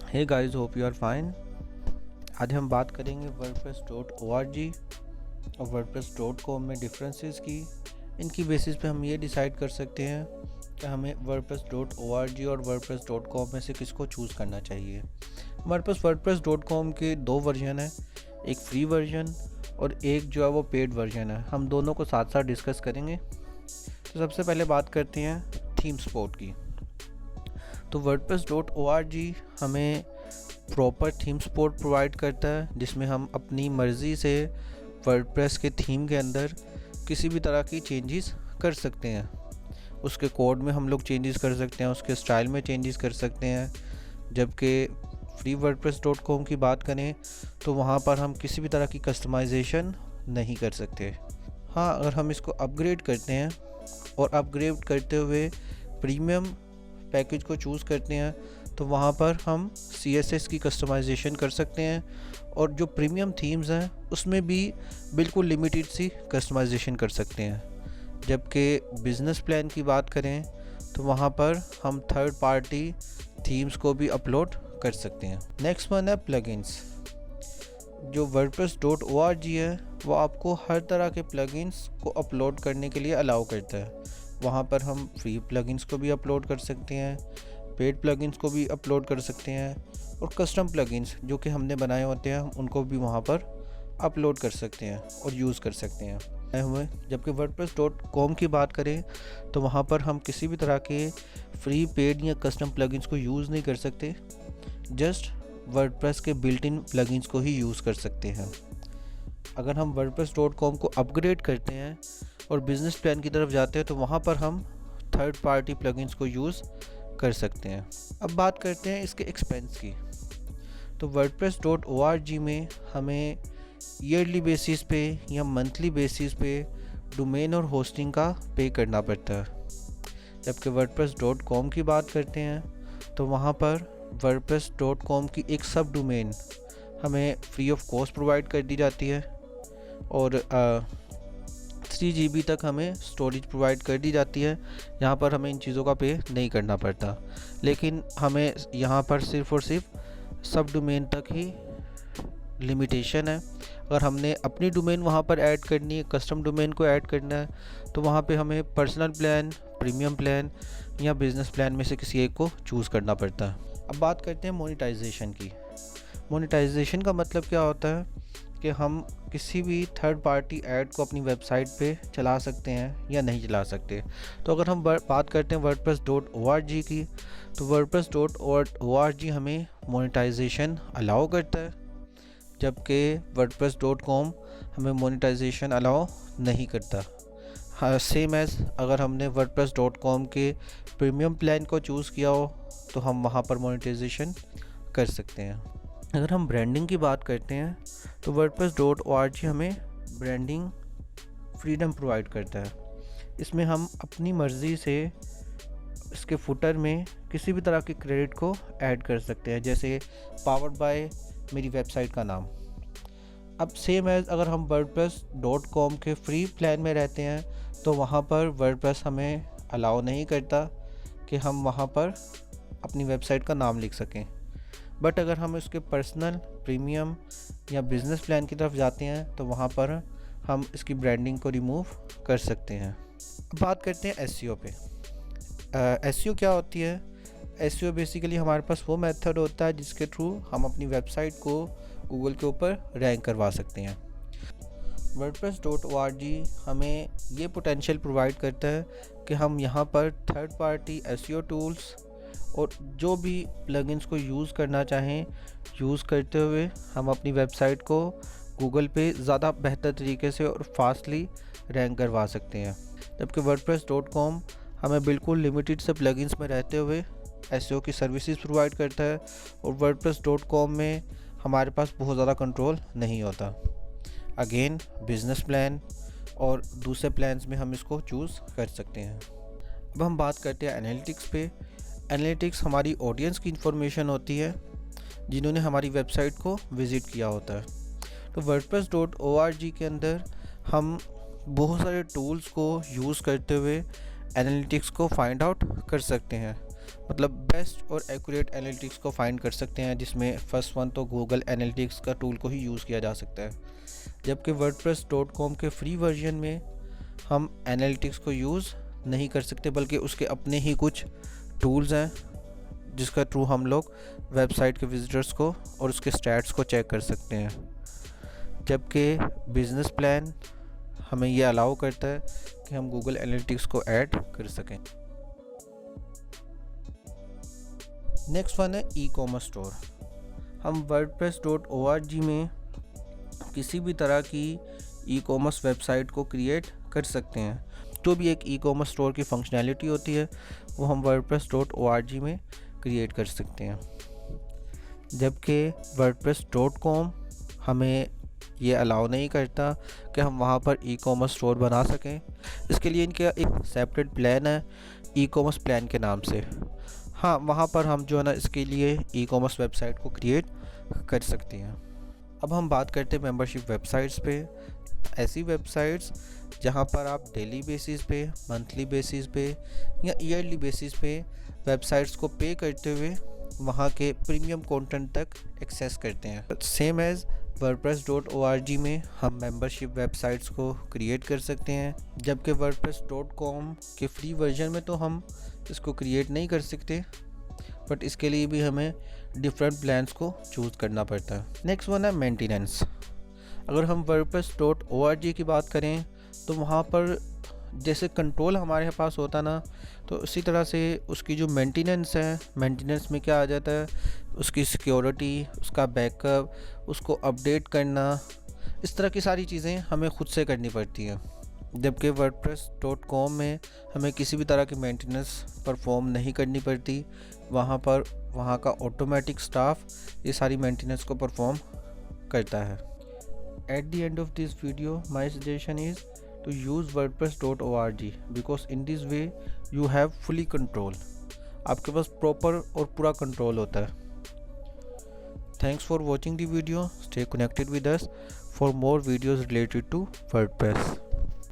Hey guys, hope you are fine. आज हम बात करेंगे wordpress.org और wordpress.com में डिफरेंसेस की। इनकी बेसिस पे हम ये डिसाइड कर सकते हैं कि हमें wordpress.org और wordpress.com में से किसको चूज़ करना चाहिए। हमारे पास wordpress.com के दो वर्जन हैं, एक फ्री वर्जन और एक जो है वो पेड वर्जन है। हम दोनों को साथ साथ डिस्कस करेंगे। तो सबसे पहले बात करते हैं थीम सपोर्ट की। तो wordpress.org हमें प्रॉपर थीम सपोर्ट प्रोवाइड करता है, जिसमें हम अपनी मर्ज़ी से वर्डप्रेस के थीम के अंदर किसी भी तरह की चेंजेस कर सकते हैं। उसके कोड में हम लोग चेंजेस कर सकते हैं, उसके स्टाइल में चेंजेस कर सकते हैं। जबकि फ्री wordpress.com की बात करें तो वहाँ पर हम किसी भी तरह की कस्टमाइजेशन नहीं कर सकते। हाँ, अगर हम इसको अपग्रेड करते हैं और अपग्रेड करते हुए प्रीमियम पैकेज को चूज़ करते हैं तो वहाँ पर हम CSS की कस्टमाइजेशन कर सकते हैं, और जो प्रीमियम थीम्स हैं उसमें भी बिल्कुल लिमिटेड सी कस्टमाइजेशन कर सकते हैं। जबकि बिज़नेस प्लान की बात करें तो वहाँ पर हम थर्ड पार्टी थीम्स को भी अपलोड कर सकते हैं। नेक्स्ट वन है प्लगइन्स। जो wordpress.org है वो आपको हर तरह के प्लगइन्स को अपलोड करने के लिए अलाउ करता है। वहाँ पर हम फ्री प्लगइन्स को भी अपलोड कर सकते हैं, पेड प्लगइन्स को भी अपलोड कर सकते हैं, और कस्टम प्लगइन्स जो कि हमने बनाए होते हैं उनको भी वहाँ पर अपलोड कर सकते हैं और यूज़ कर सकते हैं। जबकि wordpress.com की बात करें तो वहाँ पर हम किसी भी तरह के फ्री, पेड या कस्टम प्लगइन्स को यूज़ नहीं कर सकते, जस्ट वर्डप्रेस के बिल्ट इन प्लगइन्स को ही यूज़ कर सकते हैं। अगर हम wordpress.com को अपग्रेड करते हैं और बिज़नेस प्लान की तरफ जाते हैं तो वहाँ पर हम थर्ड पार्टी प्लगइन्स को यूज़ कर सकते हैं। अब बात करते हैं इसके एक्सपेंस की। तो wordpress.org में हमें ईयरली बेसिस पे या मंथली बेसिस पे डोमेन और होस्टिंग का पे करना पड़ता है। जबकि wordpress.com की बात करते हैं तो वहाँ पर wordpress.com की एक सब डोमेन हमें फ्री ऑफ कॉस्ट प्रोवाइड कर दी जाती है, और 3 GB तक हमें स्टोरेज प्रोवाइड कर दी जाती है। यहाँ पर हमें इन चीज़ों का पे नहीं करना पड़ता, लेकिन हमें यहाँ पर सिर्फ़ और सिर्फ सब डोमेन तक ही लिमिटेशन है। अगर हमने अपनी डोमेन वहाँ पर ऐड करनी है, कस्टम डोमेन को ऐड करना है, तो वहाँ पे हमें पर्सनल प्लान, प्रीमियम प्लान या बिज़नेस प्लान में से किसी एक को चूज़ करना पड़ता है। अब बात करते हैं मोनेटाइजेशन की। मोनेटाइजेशन का मतलब क्या होता है कि हम किसी भी थर्ड पार्टी ऐड को अपनी वेबसाइट पे चला सकते हैं या नहीं चला सकते। तो अगर हम बात करते हैं wordpress.org की, तो wordpress.org हमें मोनेटाइजेशन अलाउ करता है, जबकि wordpress.com हमें मोनेटाइजेशन अलाउ नहीं करता। हाँ, सेम एज़ अगर हमने wordpress.com के प्रीमियम प्लान को चूज़ किया हो तो हम वहाँ पर मोनेटाइजेशन कर सकते हैं। अगर हम ब्रांडिंग की बात करते हैं तो wordpress.org हमें ब्रांडिंग फ्रीडम प्रोवाइड करता है। इसमें हम अपनी मर्ज़ी से इसके फुटर में किसी भी तरह के क्रेडिट को ऐड कर सकते हैं, जैसे पावर्ड बाय मेरी वेबसाइट का नाम। अब सेम एज़ अगर हम wordpress.com के फ्री प्लान में रहते हैं तो वहाँ पर WordPress हमें अलाउ नहीं करता कि हम वहाँ पर अपनी वेबसाइट का नाम लिख सकें। बट अगर हम इसके पर्सनल, प्रीमियम या बिज़नेस प्लान की तरफ जाते हैं तो वहाँ पर हम इसकी ब्रांडिंग को रिमूव कर सकते हैं। अब बात करते हैं SEO पे। SEO क्या होती है? SEO बेसिकली हमारे पास वो मेथड होता है जिसके थ्रू हम अपनी वेबसाइट को गूगल के ऊपर रैंक करवा सकते हैं। wordpress.org हमें ये पोटेंशियल प्रोवाइड करता है कि हम यहाँ पर थर्ड पार्टी SEO टूल्स और जो भी प्लगइन्स को यूज़ करना चाहें, यूज़ करते हुए हम अपनी वेबसाइट को गूगल पे ज़्यादा बेहतर तरीके से और फास्टली रैंक करवा सकते हैं। जबकि wordpress.com हमें बिल्कुल लिमिटेड से प्लगइन्स में रहते हुए SEO की सर्विसेज प्रोवाइड करता है, और wordpress.com में हमारे पास बहुत ज़्यादा कंट्रोल नहीं होता। अगेन बिज़नेस प्लान और दूसरे प्लान्स में हम इसको चूज़ कर सकते हैं। अब हम बात करते हैं एनालिटिक्स पे। एनालिटिक्स हमारी ऑडियंस की इंफॉर्मेशन होती है जिन्होंने हमारी वेबसाइट को विज़िट किया होता है। तो wordpress.org के अंदर हम बहुत सारे टूल्स को यूज़ करते हुए एनालिटिक्स को फाइंड आउट कर सकते हैं। मतलब बेस्ट और एक्यूरेट एनालिटिक्स को फाइंड कर सकते हैं, जिसमें फर्स्ट वन तो गूगल एनालिटिक्स का टूल को ही यूज़ किया जा सकता है। जबकि वर्डप्रेस.com के फ्री वर्जन में हम एनालिटिक्स को यूज़ नहीं कर सकते, बल्कि उसके अपने ही कुछ टूल्स हैं जिसका थ्रू हम लोग वेबसाइट के विजिटर्स को और उसके स्टैट्स को चेक कर सकते हैं। जबकि बिजनेस प्लान हमें ये अलाउ करता है कि हम गूगल एनालिटिक्स को ऐड कर सकें। नेक्स्ट वन है ई कॉमर्स स्टोर। हम wordpress.org में किसी भी तरह की ई कॉमर्स वेबसाइट को क्रिएट कर सकते हैं। तो भी एक ई कॉमर्स स्टोर की फंक्शनैलिटी होती है, वो हम wordpress.org में क्रिएट कर सकते हैं। जबकि wordpress.com हमें ये अलाउ नहीं करता कि हम वहाँ पर ई कॉमर्स स्टोर बना सकें। इसके लिए इनका एक सेपरेट प्लान है ई कॉमर्स प्लान के नाम से। हाँ, वहाँ पर हम जो है ना इसके लिए ई कॉमर्स वेबसाइट को क्रिएट कर सकते हैं। अब हम बात करते हैं मेंबरशिप वेबसाइट्स पे। ऐसी वेबसाइट्स जहाँ पर आप डेली बेसिस पे, मंथली बेसिस पे या ईयरली बेसिस पे वेबसाइट्स को पे करते हुए वहाँ के प्रीमियम कंटेंट तक एक्सेस करते हैं। सेम एज़ wordpress.org में हम मेंबरशिप वेबसाइट्स को क्रिएट कर सकते हैं, जबकि wordpress.com के फ्री वर्जन में तो हम इसको क्रिएट नहीं कर सकते, बट इसके लिए भी हमें डिफरेंट प्लान्स को चूज़ करना पड़ता है। नेक्स्ट वन है मेंटेनेंस। अगर हम wordpress.org की बात करें तो वहाँ पर जैसे कंट्रोल हमारे पास होता ना, तो उसी तरह से उसकी जो मेंटेनेंस है, मेंटेनेंस में क्या आ जाता है, उसकी सिक्योरिटी, उसका बैकअप, उसको अपडेट करना, इस तरह की सारी चीज़ें हमें खुद से करनी पड़ती हैं। जबकि wordpress.com में हमें किसी भी तरह की मेंटेनेंस परफॉर्म नहीं करनी पड़ती। वहाँ पर वहाँ का ऑटोमेटिक स्टाफ ये सारी मेंटेनेंस को परफॉर्म करता है। At the end of this video, my suggestion is to use wordpress.org because in this way you have fully control. आपके पास प्रॉपर और पूरा कंट्रोल होता है। Thanks for watching the video. Stay connected with us for more videos related to WordPress.